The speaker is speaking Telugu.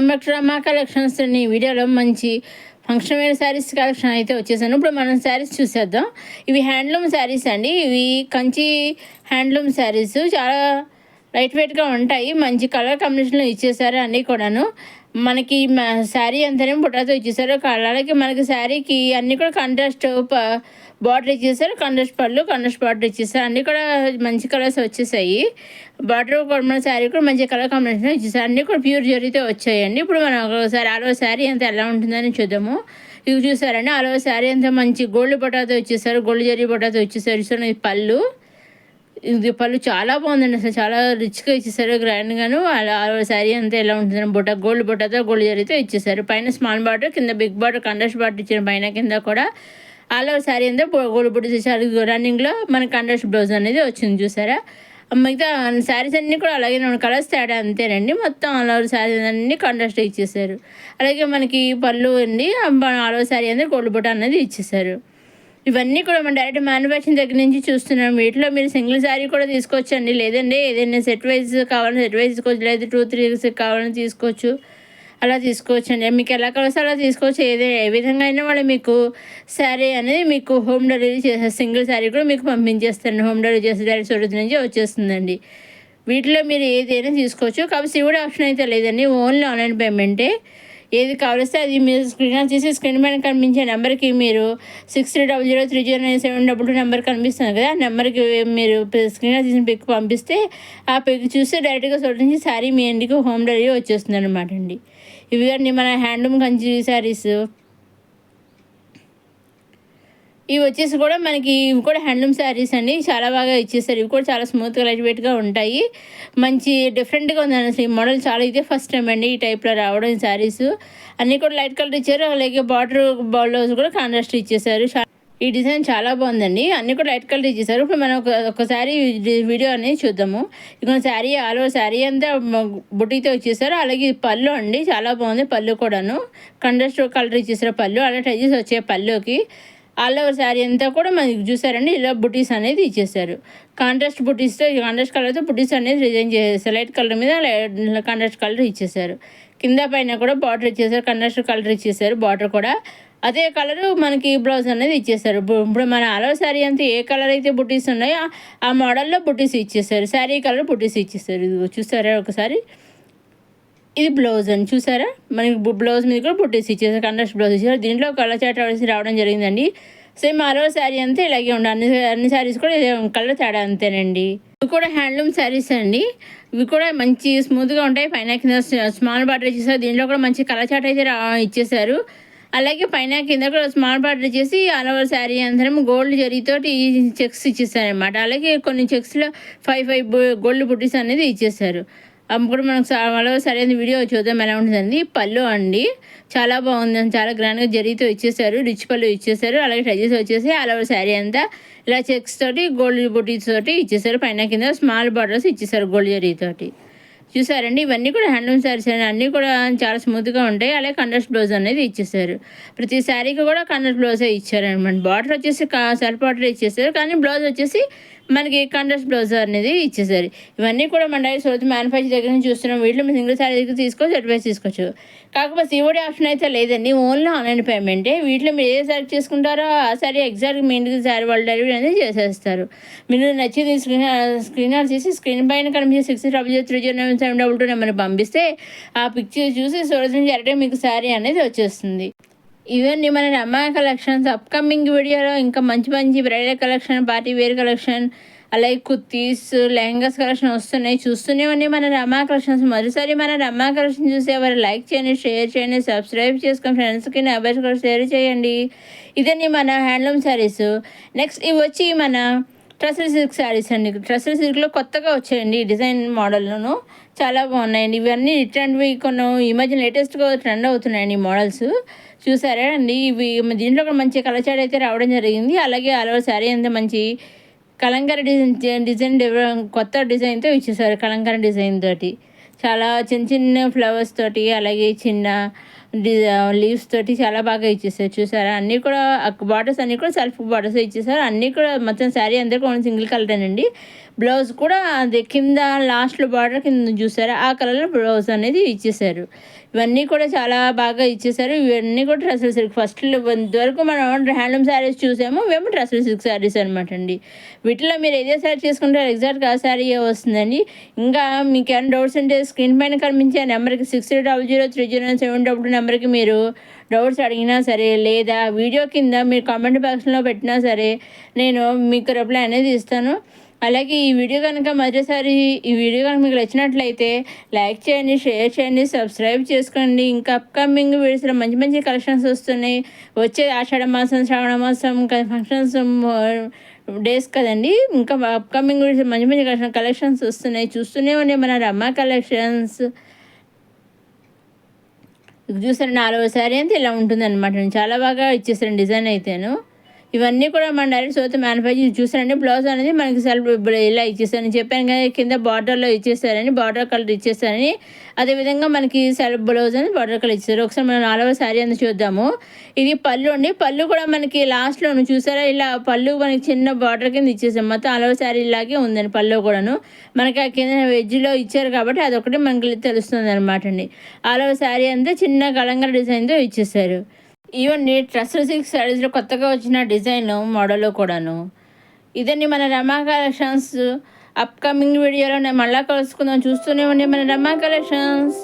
Welcome back to Rama collections. ఈ వీడియోలో మంచి ఫంక్షన్ వేర్ శారీస్ కలెక్షన్ అయితే వచ్చేసాను. ఇప్పుడు మనం శారీస్ చూసేద్దాం. ఇవి హ్యాండ్లూమ్ శారీస్ అండి. ఇవి కంచి హ్యాండ్లూమ్ శారీస్ చాలా లైట్ వెయిట్గా ఉంటాయి. మంచి కలర్ కాంబినేషన్లో ఇచ్చేసారు అన్నీ కూడాను. మనకి శారీ అంతనే బుట్టాతో ఇచ్చేసారు. అలాగే మనకి శారీకి అన్నీ కూడా కాంట్రాస్ట్ బార్డర్ ఇచ్చేసారు. కాంట్రాస్ట్ పళ్ళు, కాంట్రాస్ట్ బార్డర్ ఇచ్చేసారు. అన్నీ కూడా మంచి కలర్స్ వచ్చేసాయి. బార్డర్ కూడా మన శారీ కూడా మంచి కలర్ కాంబినేషన్ ఇచ్చేసారు. అన్నీ కూడా ప్యూర్ జరీతో వచ్చాయండి. ఇప్పుడు మనం ఒకసారి ఆలో శారీ అంతా ఎలా ఉంటుందని చూద్దాము. ఇవి చూసారండి, ఆలో శారీ అంతా మంచి గోల్డ్ బొటాతో ఇచ్చేసారు. గోల్డ్ జరీ బొటాతో ఇచ్చేసారు. ఇది పళ్ళు. ఇది పళ్ళు చాలా బాగుందండి. అసలు చాలా రిచ్గా ఇచ్చేసారు, గ్రాండ్గాను. అలా శారీ అంతా ఎలా ఉంటుందని బొట్ట గోల్డ్ బొట్టతో గోల్డ్ జరీతో ఇచ్చేసారు. పైన స్మాల్ బార్డర్, కింద బిగ్ బార్డర్, కాంట్రాస్ట్ బార్డర్ ఇచ్చిన పైన కింద కూడా ఆల్ ఓవర్ శారీ అంతా గోల్డ్ బొట్టు చేసారు. రన్నింగ్లో మనకి కాంట్రాస్ట్ బ్లౌజ్ అనేది వచ్చింది చూసారా. మిగతా శారీస్ అన్నీ కూడా అలాగే కలర్స్ తేడా అంతేనండి. మొత్తం ఆల్ ఓవర్ శారీస్ అన్నీ కాంట్రాస్ట్ ఇచ్చేసారు. అలాగే మనకి పళ్ళు అండి, ఆల్ ఓవర్ శారీ అనేది గోల్డ్ బొట్ట అనేది ఇచ్చేసారు. ఇవన్నీ కూడా మనం డైరెక్ట్ మ్యానుఫ్యాక్చరింగ్ దగ్గర నుంచి చూస్తున్నాం. వీటిలో మీరు సింగిల్ శారీ కూడా తీసుకోవచ్చండి. లేదండి ఏదైనా సెట్ వైజ్ కావాలని సెట్ వైజ్ తీసుకోవచ్చు, లేదా 2-3 కావాలని తీసుకోవచ్చు. అలా తీసుకోవచ్చండి. మీకు ఎలా కావాల్సి అలా తీసుకోవచ్చు. ఏ విధంగా అయినా వాళ్ళు మీకు శారీ అనేది మీకు హోమ్ డెలివరీ చేస్తారు. సింగిల్ శారీ కూడా మీకు పంపించేస్తారండి. హోమ్ డెలివరీ చేసే డైరెక్ట్ సూరత్ నుంచి వచ్చేస్తుందండి. వీటిలో మీరు ఏదైనా తీసుకోవచ్చు. కాబట్టి సివిడి ఆప్షన్ అయితే లేదండి, ఓన్లీ ఆన్లైన్ పేమెంటే. ఏది కావలిస్తే అది మీరు స్క్రీన్ తీసి స్క్రీన్ పైన కనిపించే నెంబర్కి మీరు 6300309722 నెంబర్ కనిపిస్తుంది కదా, ఆ నెంబర్కి మీరు స్క్రీన్ తీసిన పిక్ పంపిస్తే ఆ పిక్ చూస్తే డైరెక్ట్గా సూరత్ నుంచి శారీ మీ ఇంటికి హోమ్ డెలివరీ వచ్చేస్తుంది అనమాట అండి. ఇవి కానీ మన హ్యాండ్లూమ్ కంచి శారీస్. ఇవి వచ్చేసి కూడా మనకి ఇవి కూడా హ్యాండ్లూమ్ శారీస్ అండి. చాలా బాగా ఇచ్చేసారు. ఇవి కూడా చాలా స్మూత్గా లైట్ వెయిట్గా ఉంటాయి. మంచి డిఫరెంట్గా ఉందండి. అసలు ఈ మోడల్ చాలా ఇదే ఫస్ట్ టైం అండి ఈ టైప్లో రావడం. ఈ శారీస్ అన్నీ కూడా లైట్ కలర్ ఇచ్చారు. అలాగే బార్డర్ బ్లౌజ్ కూడా కాంట్రాస్ట్ ఇచ్చేసారు. ఈ డిజైన్ చాలా బాగుందండి. అన్నీ కూడా లైట్ కలర్ ఇచ్చేసారు. ఇప్పుడు మనం ఒకసారి వీడియో అనేది చూద్దాము. ఇక శారీ ఆల్ ఓవర్ శారీ అంతా బుట్టితో ఇచ్చేసారు. అలాగే పళ్ళు అండి, చాలా బాగుంది. పళ్ళు కూడాను కాంట్రాస్ట్ కలర్ ఇచ్చేసారు. పళ్ళు అలా టైజెస్ వచ్చాయి పళ్ళుకి. ఆల్ ఓవర్ శారీ అంతా కూడా మనకి చూసారండి, ఇలా బుటీస్ అనేది ఇచ్చేసారు. కాంట్రాస్ట్ బుటీస్తో, కాంట్రాస్ట్ కలర్తో బుటీస్ అనేది డిజైన్ చేసేసారు. లైట్ కలర్ మీద కాంట్రాస్ట్ కలర్ ఇచ్చేసారు. కింద పైన కూడా బార్డర్ ఇచ్చేసారు. కాంట్రాస్ట్ కలర్ ఇచ్చేసారు. బార్డర్ కూడా అదే కలరు మనకి బ్లౌజ్ అనేది ఇచ్చేసారు. ఇప్పుడు మన ఆల్ ఓవర్ శారీ అంతా ఏ కలర్ అయితే బుటీస్ ఉన్నాయో ఆ మోడల్లో బుటీస్ ఇచ్చేసారు. శారీ కలర్ బుటీస్ ఇచ్చేసారు. ఇది చూసారా ఒకసారి, ఇది బ్లౌజ్ అని చూసారా. మనకి బ్లౌజ్ మీద కూడా బుట్టీస్ ఇచ్చేసారు. కాంట్రాస్ట్ బ్లౌజ్ ఇచ్చారు. దీంట్లో కలర్ చాట్ రావడం జరిగిందండి. సేమ్ ఆల్ ఓవర్ శారీ అంతా ఇలాగే ఉండాలి. అన్ని శారీస్ కూడా కలర్ తేడా అంతేనండి. ఇవి కూడా హ్యాండ్లూమ్ శారీస్ అండి. ఇవి కూడా మంచి స్మూత్గా ఉంటాయి. పైన కింద స్మాల్ బార్డర్ ఇచ్చేసారు. దీంట్లో కూడా మంచి కలర్ చాట్ అయితే ఇచ్చేసారు. అలాగే పైన కింద కూడా స్మాల్ బార్డర్ ఇచ్చేసి ఆల్ ఓవర్ శారీ అందరం గోల్డ్ జరీతోటి చెక్స్ ఇచ్చేసారనమాట. అలాగే కొన్ని చెక్స్లో 5 గోల్డ్ బుట్టీస్ అనేది ఇచ్చేసారు. అప్పుడు మనకు సరైన వీడియో చూద్దాం ఎలా ఉంటుందండి. పళ్ళు అండి, చాలా బాగుంది. చాలా గ్రాండ్గా జరీతో ఇచ్చేసారు. రిచ్ పళ్ళు ఇచ్చేసారు. అలాగే టైజెస్ వచ్చేసి ఆల్ ఓవర్ శారీ అంతా ఇలా చెక్స్ తోటి గోల్డ్ బుటీస్ తోటి ఇచ్చేసారు. పైన కింద స్మాల్ బార్డర్స్ ఇచ్చేసారు గోల్డ్ జరీతోటి. చూసారండి, ఇవన్నీ కూడా హ్యాండ్లూమ్ శారీస్ అండి. అన్నీ కూడా చాలా స్మూత్గా ఉంటాయి. అలాగే కాంట్రాస్ట్ బ్లౌజ్ అనేది ఇచ్చేసారు. ప్రతి శారీకి కూడా కాంట్రాస్ట్ బ్లౌజే ఇచ్చారనమాట. బార్డర్ వచ్చేసి సెల్ఫ్ బార్డర్ ఇచ్చేసారు, కానీ బ్లౌజ్ వచ్చేసి మనకి కాంట్రాస్ట్ బ్లౌజ్ అనేది ఇచ్చేసారు. ఇవన్నీ కూడా మన డైరెక్ట్ సూరత్ మ్యానుఫ్యాక్చర్ దగ్గర నుంచి చూస్తున్నాం. వీటిలో మీరు సింగిల్ శారీ దగ్గర తీసుకోవచ్చు, అడ్వైస్ తీసుకోవచ్చు. కాకపోతే సిఓడి ఆప్షన్ అయితే లేదండి, ఓన్లీ ఆన్లైన్ పేమెంటే. వీటిలో మీరు ఏ సెలెక్ట్ చేసుకుంటారో ఆ శారీ ఎగ్జాక్ట్గా మీ ఇంటికి శారీ వాళ్ళు డెలివరీ అనేది చేసేస్తారు. మీరు నచ్చింది స్క్రీన్ చేసి స్క్రీన్ పైన కనిపించే 6300309722 నెంబర్ని పంపిస్తే ఆ పిక్చర్ చూసి సూరత్ నుంచి డైరెక్ట్గా మీకు శారీ అనేది వచ్చేస్తుంది. ఇవన్నీ మన రమా కలెక్షన్స్. అప్కమింగ్ వీడియోలో ఇంకా మంచి మంచి bridal collection, party wear collection, అలాగే కుర్తీస్, లెహంగాస్ కలెక్షన్ వస్తున్నాయి. చూస్తూనే ఉన్నాయి మన రమా కలెక్షన్స్. మరోసారి మన రమా కలెక్షన్ చూసేవారు లైక్ చేయండి, షేర్ చేయండి, సబ్స్క్రైబ్ చేసుకొని ఫ్రెండ్స్కి నెంబర్స్ కూడా షేర్ చేయండి. ఇదండి మన హ్యాండ్లూమ్ శారీస్. నెక్స్ట్ ఇవి వచ్చి మన ట్రసల్ సిల్క్ శారీస్ అండి. ట్రసల్ సిల్క్లో కొత్తగా వచ్చాయండి ఈ డిజైన్ మోడల్లోనూ చాలా బాగున్నాయండి. ఇవన్నీ ట్రెండ్వి కొన్ని ఈ మధ్య లేటెస్ట్గా ట్రెండ్ అవుతున్నాయండి ఈ మోడల్స్. చూసారా అండి, ఇవి దీంట్లో కూడా మంచి కలర్ చాట్ అయితే రావడం జరిగింది. అలాగే ఆల్ ఓవర్ శారీ అంతా మంచి కలంకారీ డిజైన్ కొత్త డిజైన్తో ఇచ్చేసారు. కలంకారీ డిజైన్ తోటి చాలా చిన్న చిన్న ఫ్లవర్స్ తోటి, అలాగే చిన్న లీవ్స్ తోటి చాలా బాగా ఇచ్చేసారు. చూసారా, అన్నీ కూడా బార్డర్స్ అన్నీ కూడా సెల్ఫ్ బార్డర్స్ ఇచ్చేసారు. అన్నీ కూడా మొత్తం శారీ అందరికీ కూడా సింగిల్ కలరేనండి. బ్లౌజ్ కూడా అది కింద లాస్ట్లో బార్డర్ కింద చూసారా ఆ కలర్లో బ్లౌజ్ అనేది ఇచ్చేసారు. ఇవన్నీ కూడా చాలా బాగా ఇచ్చేసారు. ఇవన్నీ కూడా టసర్ సిల్క్ ఇంతవరకు మనం హ్యాండ్లూమ్ శారీస్ చూసాము. ఇవేమో టసర్ సిల్క్ శారీస్ అనమాట అండి. వీటిలో మీరు ఏదే శారీ చేసుకుంటారో ఎగ్జాక్ట్గా ఆ శారీయే వస్తుందండి. ఇంకా మీకు ఏమైనా డౌట్స్ ఉంటే స్క్రీన్ పైన కనిపించే నెంబర్కి 63003097 నెంబర్కి మీరు డౌట్స్ అడిగినా సరే, లేదా వీడియో కింద మీరు కామెంట్ బాక్స్లో పెట్టినా సరే నేను మీకు రిప్లై అనేది ఇస్తాను. అలాగే ఈ వీడియో కనుక ఈ వీడియో కనుక మీకు నచ్చినట్లయితే లైక్ చేయండి, షేర్ చేయండి, సబ్స్క్రైబ్ చేసుకోండి. ఇంకా అప్కమింగ్ వీడియోస్లో మంచి మంచి కలెక్షన్స్ వస్తున్నాయి. వచ్చే ఆషాఢ మాసం, శ్రావణ మాసం ఫంక్షన్స్ డేస్ కదండి. ఇంకా అప్కమింగ్ వీడియోస్ మంచి మంచి కలెక్షన్స్ వస్తున్నాయి. చూస్తూనే ఉన్నాయి మన రమ్మ కలెక్షన్స్. చూసారు 4వ శారీ అంతా ఇలా ఉంటుందన్నమాట. చాలా బాగా ఇచ్చేసాను డిజైన్ అయితేను. ఇవన్నీ కూడా మన డైరెక్ట్ సోత మ్యానుఫ్యాక్చర్ చూసారండి. బ్లౌజ్ అనేది మనకి సెల్ఫ్ ఇలా ఇచ్చేసారని చెప్పాను కదా, కింద బార్డర్లో ఇచ్చేసారని, బార్డర్ కలర్ ఇచ్చేసారని. అదేవిధంగా మనకి సెల్ఫ్ బ్లౌజ్ అని బార్డర్ కలర్ ఇచ్చేసారు. ఒకసారి మనం 4వ శారీ అంతా చూద్దాము. ఇది పళ్ళు అండి. పళ్ళు కూడా మనకి లాస్ట్లోను చూసారా, ఇలా పళ్ళు మనకి చిన్న బార్డర్ కింద ఇచ్చేసాం. మొత్తం 4వ శారీ ఇలాగే ఉందండి. పళ్ళు కూడాను మనకి ఆ కింద వెజ్లో ఇచ్చారు కాబట్టి అదొకటి మనకి తెలుస్తుంది అనమాట అండి. 4వ శారీ అంతా చిన్న కలంగర డిజైన్తో ఇచ్చేసారు. ఇవన్నీ టసర్ సిల్క్ శారీస్లో కొత్తగా వచ్చిన డిజైన్ మోడల్ కూడాను. ఇదండి మన రమా కలెక్షన్స్. అప్కమింగ్ వీడియోలో నేను మళ్ళీ కలుసుకుందాం. చూస్తూనే ఉండి మన రమా కలెక్షన్స్.